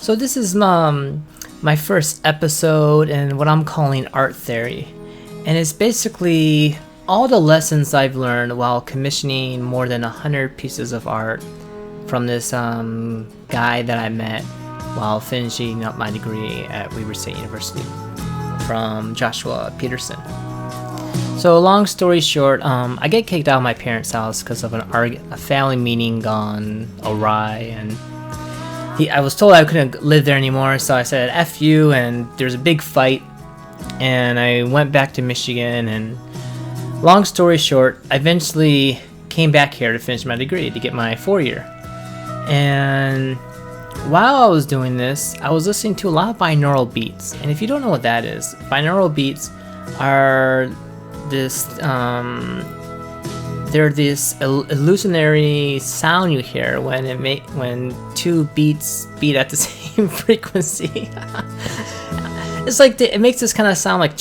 So this is my first episode in what I'm calling art theory. And it's basically all the lessons I've learned while commissioning more than 100 pieces of art from this guy that I met while finishing up my degree at Weber State University, from Joshua Petersen. So long story short, I get kicked out of my parents' house because of a family meeting gone awry, and I was told I couldn't live there anymore, so I said F you, and there's a big fight, and I went back to Michigan, and long story short, I eventually came back here to finish my degree, to get my 4-year. And while I was doing this, I was listening to a lot of binaural beats, and if you don't know what that is, binaural beats are they're this illusionary sound you hear when two beats beat at the same frequency. It's like it makes this kind of sound like,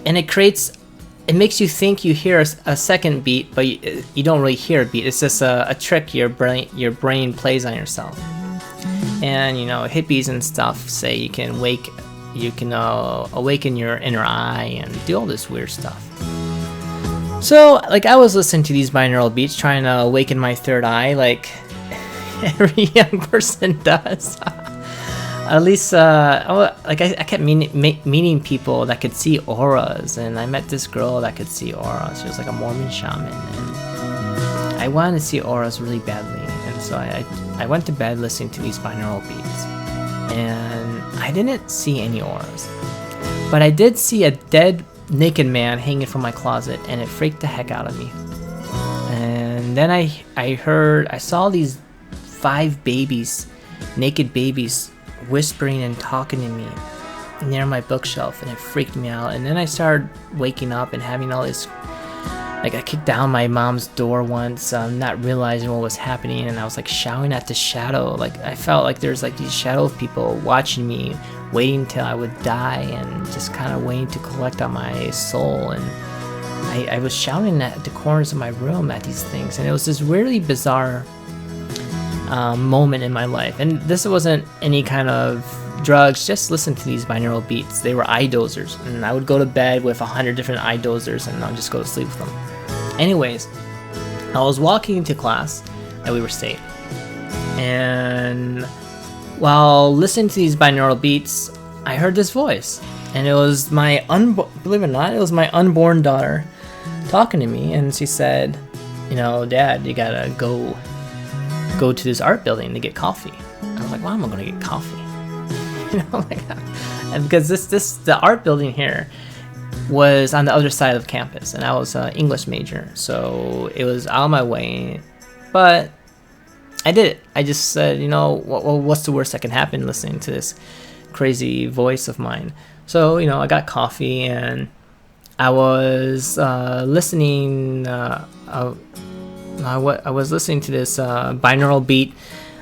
and it makes you think you hear a second beat, but you don't really hear a beat. It's just a trick your brain plays on yourself. And hippies and stuff say you can awaken your inner eye and do all this weird stuff. So, I was listening to these binaural beats, trying to awaken my third eye, like every young person does. At least, I kept meeting people that could see auras, and I met this girl that could see auras. She was like a Mormon shaman, and I wanted to see auras really badly, and so I went to bed listening to these binaural beats, and I didn't see any auras, but I did see a dead naked man hanging from my closet, and it freaked the heck out of me. And then I saw these 5 babies, naked babies, whispering and talking to me near my bookshelf, and it freaked me out. And then I started waking up and having all this, I kicked down my mom's door once, not realizing what was happening, and I was shouting at the shadow. I felt like there's these shadow of people watching me, waiting till I would die, and just kind of waiting to collect on my soul. And I was shouting at the corners of my room at these things, and it was this really bizarre moment in my life. And this wasn't any kind of drugs, just listen to these binaural beats. They were eye dozers, and I would go to bed with 100 different eye dozers, and I'll just go to sleep with them. Anyways, I was walking into class at Weber State, and while listening to these binaural beats, I heard this voice, and it was believe it or not, it was my unborn daughter talking to me, and she said, Dad, you gotta go to this art building to get coffee. I was like, why am I gonna get coffee? And because the art building here was on the other side of campus, and I was an English major, so it was out of my way, but I did it. I just said, what's the worst that can happen listening to this crazy voice of mine? So, I got coffee, and I was listening. I was listening to this binaural beat,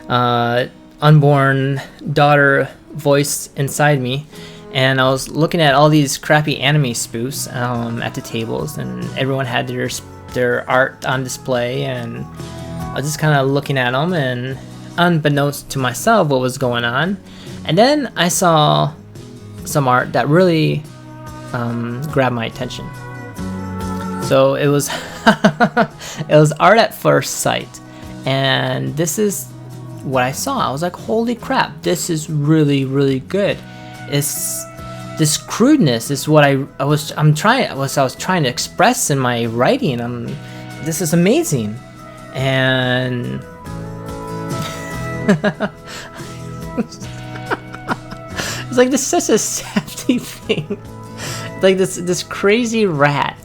unborn daughter voice inside me, and I was looking at all these crappy anime spoofs at the tables, and everyone had their art on display, and I was just kind of looking at them, and unbeknownst to myself what was going on. And then I saw some art that really grabbed my attention. So it was it was art at first sight, and this is what I saw. I was like, holy crap, this is really, really good. It's this crudeness is what I was trying to express in my writing. This is amazing. And it's like this such a safety thing. Like this crazy rat.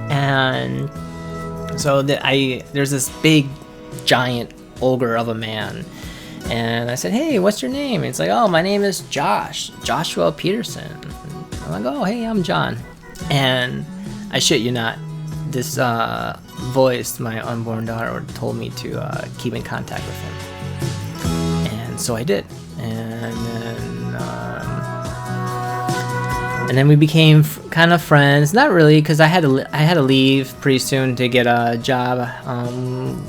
And so there's this big giant ogre of a man, and I said, hey, what's your name? And it's like, oh, my name is Joshua Petersen. I'm like, oh, hey, I'm John. And I shit you not, this voice, my unborn daughter, told me to keep in contact with him. And so I did. And then And then we became kind of friends. Not really, because I had to leave pretty soon to get a job.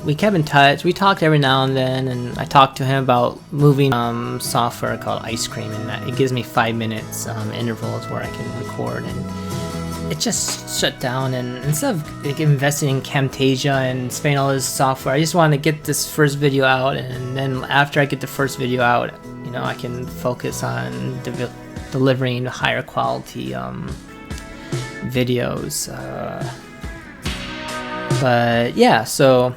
We kept in touch. We talked every now and then, and I talked to him about moving software called Ice Cream, and that it gives me 5 minutes intervals where I can record. And it just shut down. And instead of like, investing in Camtasia and spending all this software, I just wanted to get this first video out, and then after I get the first video out, you know, I can focus on delivering higher quality videos. But yeah, so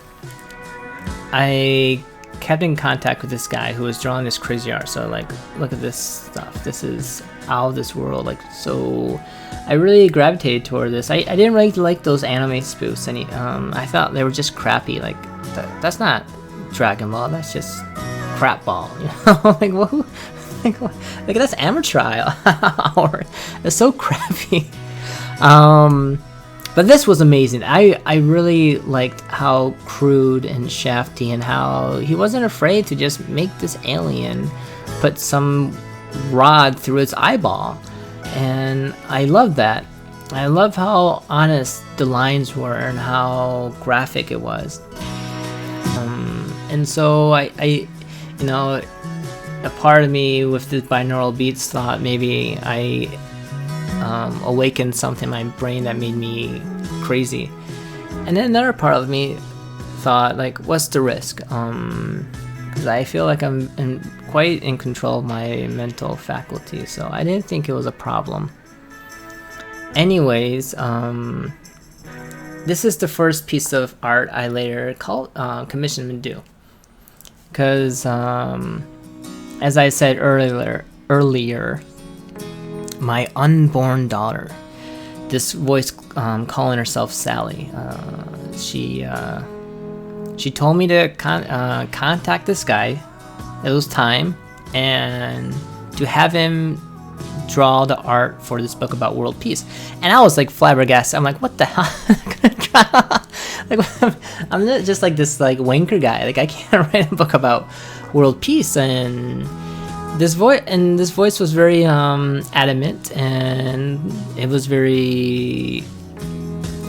I kept in contact with this guy who was drawing this crazy art. So like, look at this stuff. This is out of this world. Like, so I really gravitated toward this. I didn't really like those anime spoofs. I thought they were just crappy. Like, that's not Dragon Ball. That's just crap ball. You know, like whoa. Like that's amateur hour. It's so crappy. But this was amazing. I really liked how crude and shafty, and how he wasn't afraid to just make this alien put some rod through its eyeball. And I love that. I love how honest the lines were and how graphic it was. And so I you know, a part of me with the binaural beats thought maybe I awakened something in my brain that made me crazy. And then another part of me thought, like, what's the risk? Because I feel like I'm quite in control of my mental faculty, so I didn't think it was a problem. Anyways, this is the first piece of art I later commissioned him to do. Because as I said earlier, my unborn daughter, this voice calling herself Sally, she told me to contact this guy. It was time, and to have him draw the art for this book about world peace. And I was like flabbergasted. I'm like, what the hell? Like, I'm not just like this like wanker guy. Like, I can't write a book about world peace. And this voice was very adamant, and it was very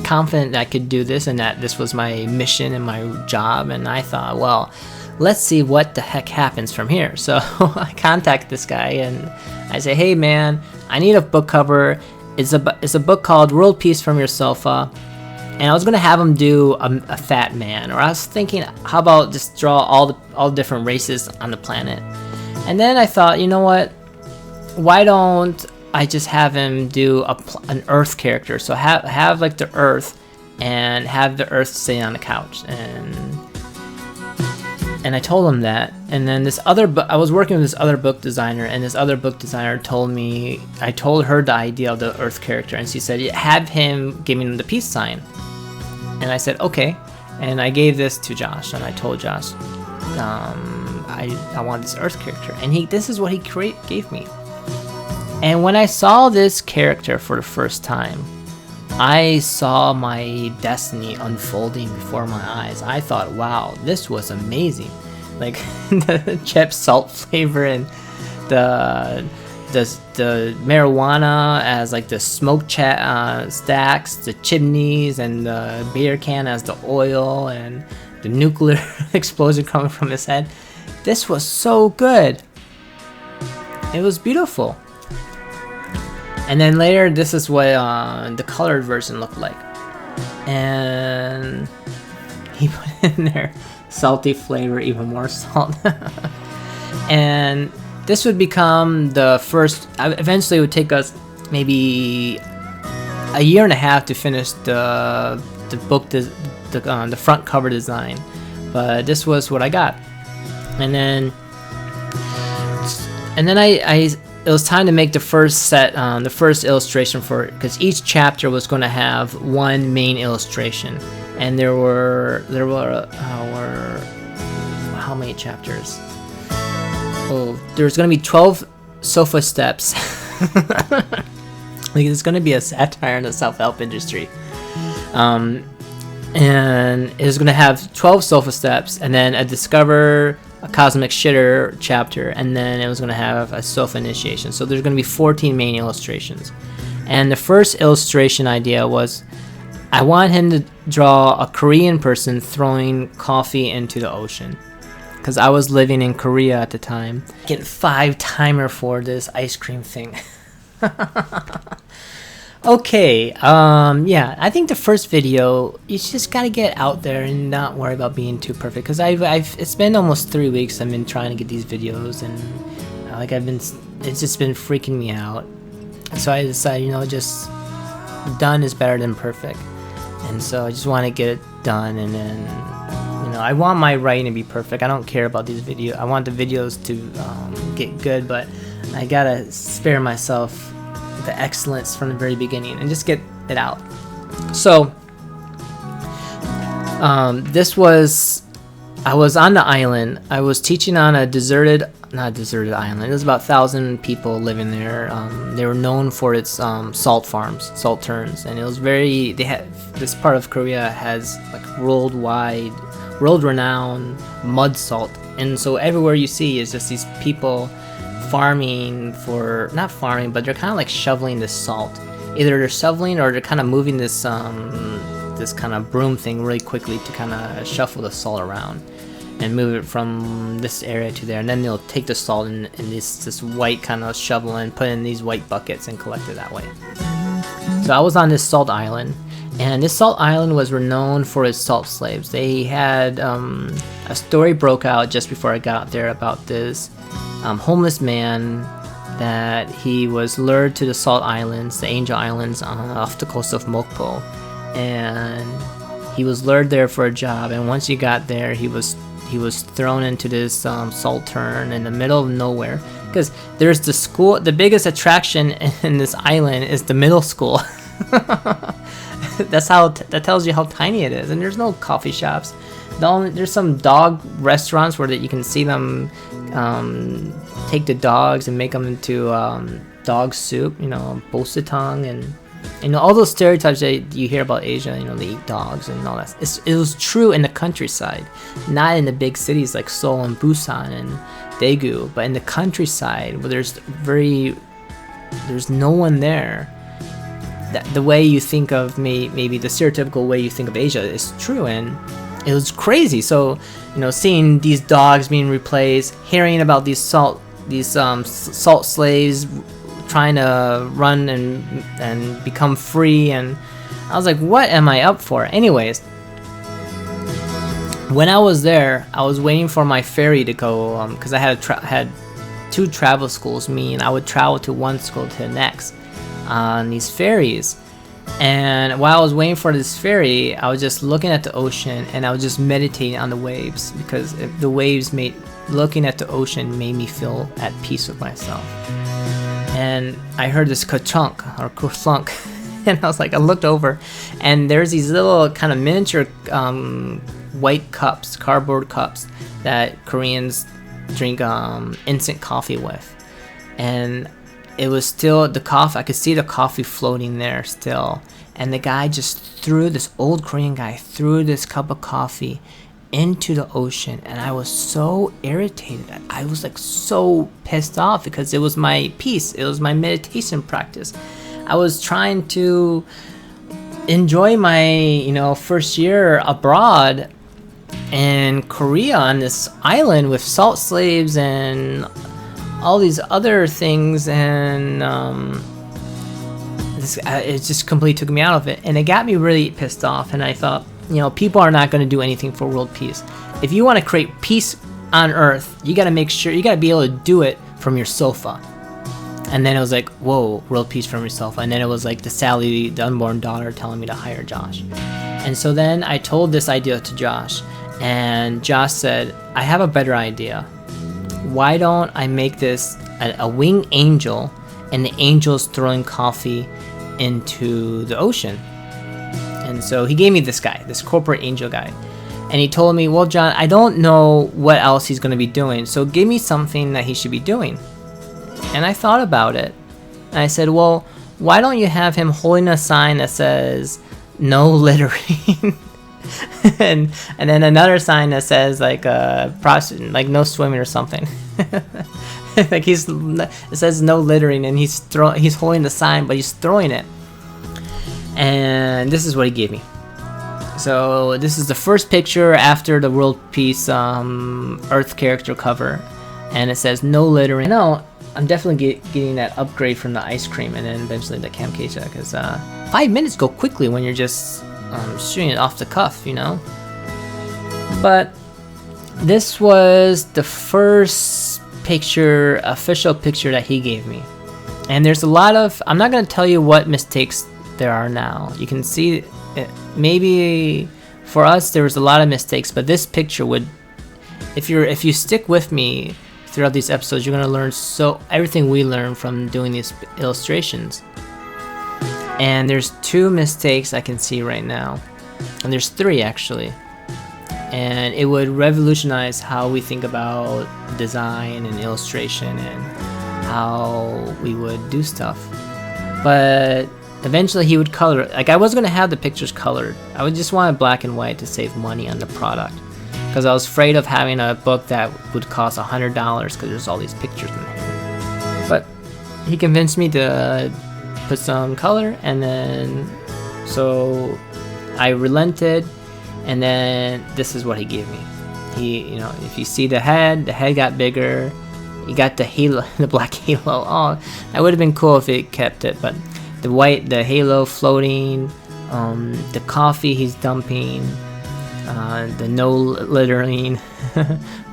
confident that I could do this, and that this was my mission and my job. And I thought, well, let's see what the heck happens from here. So I contact this guy and I say, hey man, I need a book cover. It's a book called World Peace from Your Sofa. And I was gonna have him do a fat man, or I was thinking, how about just draw all the different races on the planet? And then I thought, you know what? Why don't I just have him do an Earth character? So have like the Earth, and have the Earth sitting on the couch. And I told him that. And then I was working with this other book designer, and this other book designer told me, I told her the idea of the Earth character, and she said, have him give me the peace sign. And I said, okay. And I gave this to Josh, and I told Josh, I want this Earth character. And this is what he gave me. And when I saw this character for the first time, I saw my destiny unfolding before my eyes. I thought, wow, this was amazing. Like the chip salt flavor, and the marijuana as like the smoke stacks, the chimneys, and the beer can as the oil, and the nuclear explosion coming from his head. This was so good. It was beautiful. And then later, this is what the colored version looked like. And he put in there salty flavor, even more salt. And this would become the first. Eventually, it would take us maybe a year and a half to finish the book, the front cover design. But this was what I got. And then it was time to make the first set, the first illustration for it, because each chapter was going to have one main illustration, and there were how many chapters? Oh, there's going to be 12 sofa steps. Like, it's going to be a satire on the self-help industry. And it was going to have 12 sofa steps, and then a discover a cosmic shitter chapter, and then it was going to have a sofa initiation. So there's going to be 14 main illustrations. And the first illustration idea was I want him to draw a Korean person throwing coffee into the ocean, because I was living in Korea at the time. Get 5 timer for this ice cream thing. Okay, yeah, I think the first video, you just gotta get out there and not worry about being too perfect, because it's been almost 3 weeks I've been trying to get these videos, and it's just been freaking me out. So I decided, you know, just done is better than perfect, and so I just want to get it done. And then, you know, I want my writing to be perfect. I don't care about these videos. I want the videos to get good, but I gotta spare myself the excellence from the very beginning and just get it out. So I was on the island. I was teaching on a not deserted island. There's about 1,000 people living there. They were known for its salt farms, salt turns, and it was this part of Korea has like world-renowned mud salt, and so everywhere you see is just these people farming not farming, but they're kind of like shoveling this salt. Either they're shoveling or they're kind of moving this kind of broom thing really quickly to kind of shuffle the salt around and move it from this area to there, and then they'll take the salt in this white kind of shovel and put it in these white buckets and collect it that way. So I was on this salt island, and this salt island was renowned for its salt slaves. They had a story broke out just before I got there about this homeless man that he was lured to the salt islands, the Angel Islands off the coast of Mokpo, and he was lured there for a job. And once he got there, he was thrown into this salt turn in the middle of nowhere, because there's the school. The biggest attraction in this island is the middle school. That tells you how tiny it is, and there's no coffee shops. There's some dog restaurants where you can see them take the dogs and make them into dog soup, you know, bositang, and you know, all those stereotypes that you hear about Asia. You know, they eat dogs and all that. It was true in the countryside, not in the big cities like Seoul and Busan and Daegu, but in the countryside where there's no one there. The way you think of maybe the stereotypical way you think of Asia is true, and it was crazy. So, you know, seeing these dogs being replaced, hearing about these salt slaves trying to run and become free, and I was like, what am I up for? Anyways, when I was there, I was waiting for my ferry to go, because I had 2 travel schools, and I would travel to one school to the next on these ferries. And while I was waiting for this ferry, I was just looking at the ocean, and I was just meditating on the waves, because the waves looking at the ocean made me feel at peace with myself. And I heard this ka-chunk or ka-thunk, and I was like, I looked over, and there's these little kind of miniature white cups, cardboard cups that Koreans drink instant coffee with, and it was still the coffee. I could see the coffee floating there still, and the guy this old Korean guy threw this cup of coffee into the ocean, and I was so irritated. I was like so pissed off, because it was my peace. It was my meditation practice. I was trying to enjoy my, you know, first year abroad in Korea on this island with salt slaves and all these other things, and it just completely took me out of it, and it got me really pissed off. And I thought, you know, people are not going to do anything for world peace. If you want to create peace on Earth, you got to make sure you got to be able to do it from your sofa. And then it was like, whoa, world peace from your sofa. And then it was like Sally, the unborn daughter, telling me to hire Josh. And so then I told this idea to Josh, and Josh said, I have a better idea. Why don't I make this a winged angel, and the angel's throwing coffee into the ocean? And so he gave me this guy, this corporate angel guy. And he told me, well, John, I don't know what else he's going to be doing, so give me something that he should be doing. And I thought about it. And I said, well, why don't you have him holding a sign that says, no littering? and then another sign that says like like no swimming or something. Like it says no littering, and he's holding the sign, but he's throwing it. And this is what he gave me. So this is the first picture after the World Peace Earth character cover, and it says no littering. No, I'm definitely getting that upgrade from the ice cream and then eventually the Camtasia, because 5 minutes go quickly when you're just shooting it off the cuff, you know. But this was the first official picture that he gave me, and there's a lot of. I'm not going to tell you what mistakes there are now. You can see it, maybe for us there was a lot of mistakes, but this picture would, if you stick with me throughout these episodes, you're going to learn everything we learned from doing these illustrations. And there's 2 mistakes I can see right now, and there's 3 actually, and it would revolutionize how we think about design and illustration and how we would do stuff. But eventually he would color it. Like, I was going to have the pictures colored. I would just want it black and white to save money on the product, because I was afraid of having a book that would cost $100 because there's all these pictures in there. But he convinced me to put some color, and then so I relented, and then this is what he gave me. If you see the head got bigger. You got the halo, the black halo. Oh, that would have been cool if it kept it, but the halo floating, the coffee he's dumping, the no littering,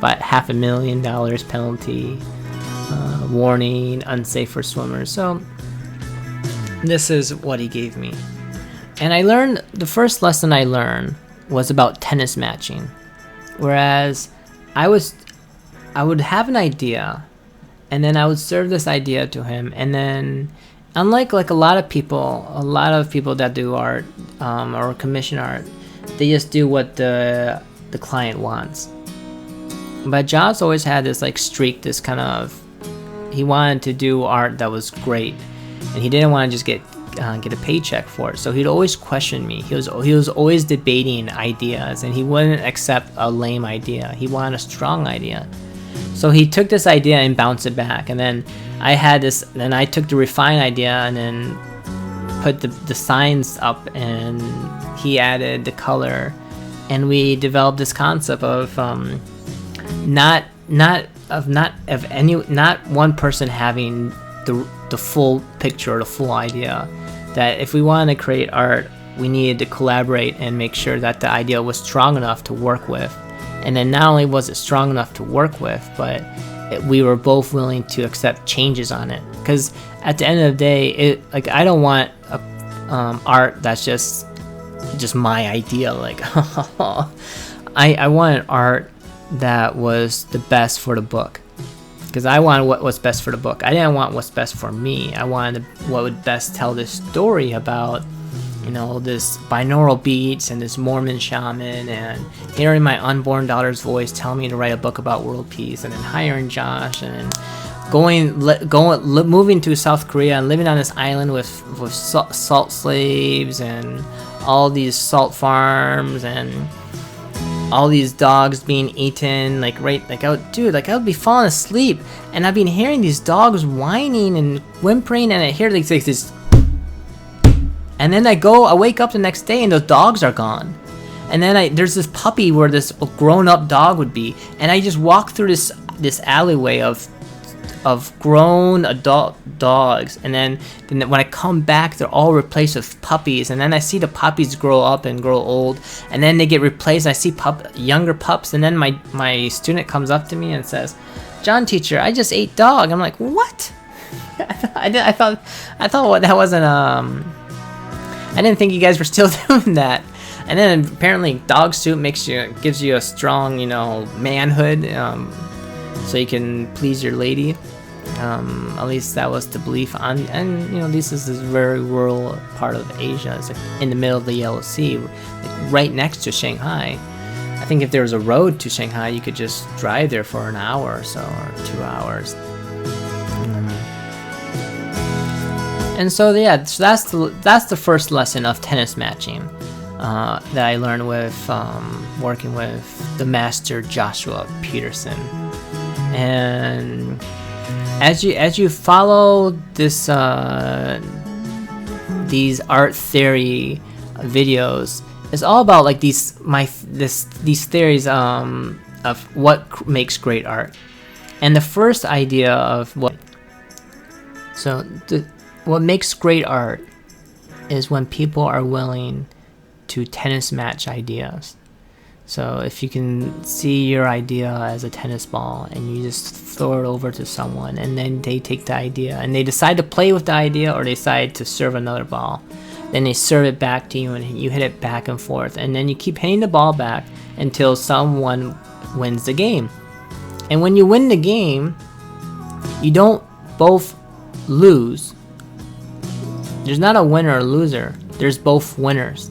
but $500,000 penalty, warning, unsafe for swimmers. So this is what he gave me. And I learned, the first lesson I learned was about tennis matching. Whereas I would have an idea, and then I would serve this idea to him, and then unlike like a lot of people that do art or commission art, they just do what the client wants. But Josh always had this like streak, this kind of, he wanted to do art that was great, and he didn't want to just get a paycheck for it. So he'd always question me. He was always debating ideas, and he wouldn't accept a lame idea. He wanted a strong idea. So he took this idea and bounced it back, and then I had this. Then I took the refined idea and then put the signs up, and he added the color, and we developed this concept of not one person having the full picture or the full idea. That if we wanted to create art, we needed to collaborate and make sure that the idea was strong enough to work with. And then not only was it strong enough to work with, but we were both willing to accept changes on it. Because at the end of the day, I don't want art that's just my idea. Like I wanted art that was the best for the book. Because I wanted what was best for the book. I didn't want what's best for me. I wanted what would best tell this story about, this binaural beats and this Mormon shaman, and hearing my unborn daughter's voice tell me to write a book about world peace, and then hiring Josh, and moving to South Korea and living on this island with salt slaves and all these salt farms and all these dogs being eaten, I would be falling asleep, and I've been hearing these dogs whining and whimpering, and I hear this, and then I wake up the next day, and those dogs are gone, and then there's this puppy where this grown-up dog would be, and I just walk through this alleyway of grown adult dogs, and then when I come back, they're all replaced with puppies, and then I see the puppies grow up and grow old, and then they get replaced. I see younger pups, and then my student comes up to me and says, "John teacher, I just ate dog." I'm like, what? I thought that wasn't I didn't think you guys were still doing that. And then apparently dog soup gives you a strong manhood, so you can please your lady. At least that was the belief on, and this is this very rural part of Asia. It's like in the middle of the Yellow Sea, right next to Shanghai. I think if there was a road to Shanghai, you could just drive there for an hour or so, or 2 hours. And so that's the first lesson of tennis matching. that I learned with working with the master Joshua Petersen. And as you follow this these art theory videos, it's all about like these theories of what makes great art. And the first idea of what makes great art is when people are willing to tennis match ideas. So if you can see your idea as a tennis ball and you just throw it over to someone, and then they take the idea and they decide to play with the idea, or they decide to serve another ball, then they serve it back to you and you hit it back and forth, and then you keep hitting the ball back until someone wins the game. And when you win the game, you don't both lose. There's not a winner or loser. There's both winners.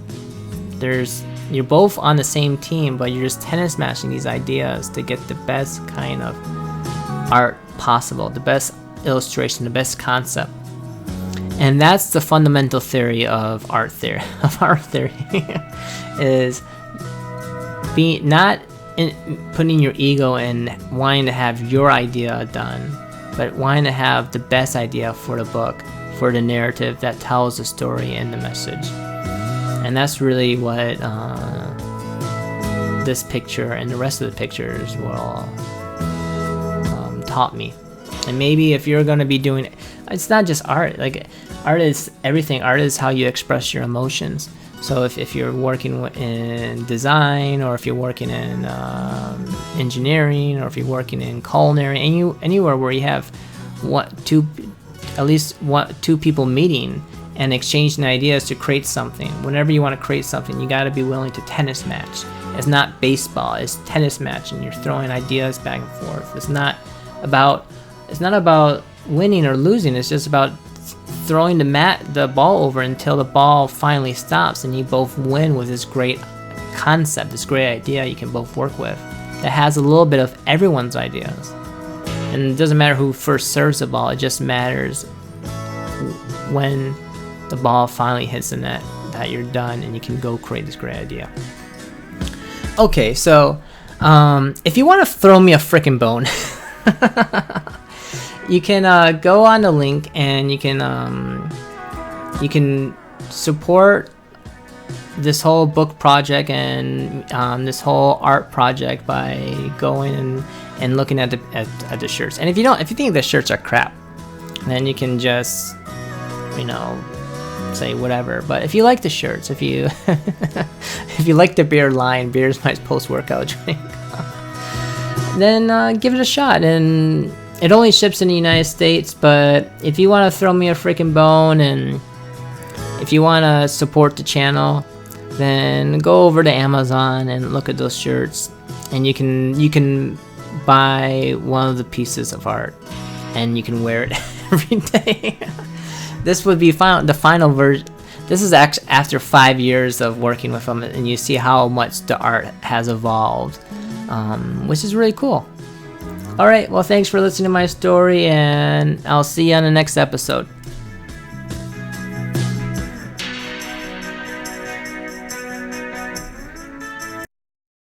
You're both on the same team, but you're just tennis matching these ideas to get the best kind of art possible, the best illustration, the best concept. And that's the fundamental theory of art theory. Is not putting your ego in wanting to have your idea done, but wanting to have the best idea for the book, for the narrative that tells the story and the message. And that's really what this picture and the rest of the pictures will taught me. And maybe if you're going to be doing it's not just art. Like, art is everything. Art is how you express your emotions. So if you're working in design, or if you're working in engineering, or if you're working in culinary, anywhere where you have two people meeting and exchanging ideas to create something. Whenever you want to create something, you got to be willing to tennis match. It's not baseball, it's tennis match, and you're throwing ideas back and forth. It's not about winning or losing. It's just about throwing the ball over until the ball finally stops, and you both win with this great concept, this great idea you can both work with that has a little bit of everyone's ideas. And it doesn't matter who first serves the ball, it just matters when the ball finally hits the net that you're done and you can go create this great idea. Okay, so if you want to throw me a frickin' bone, you can go on the link and you can support this whole book project and this whole art project by going and looking at the shirts. And if you think the shirts are crap, then you can just say whatever. But if you like the shirts, if you if you like the beer line, beer is my post-workout drink, then give it a shot. And it only ships in the United States, but if you want to throw me a freaking bone and if you want to support the channel, then go over to Amazon and look at those shirts, and you can buy one of the pieces of art and you can wear it every day. This would be the final version. This is actually after 5 years of working with them, and you see how much the art has evolved, which is really cool. Alright, well, thanks for listening to my story, and I'll see you on the next episode.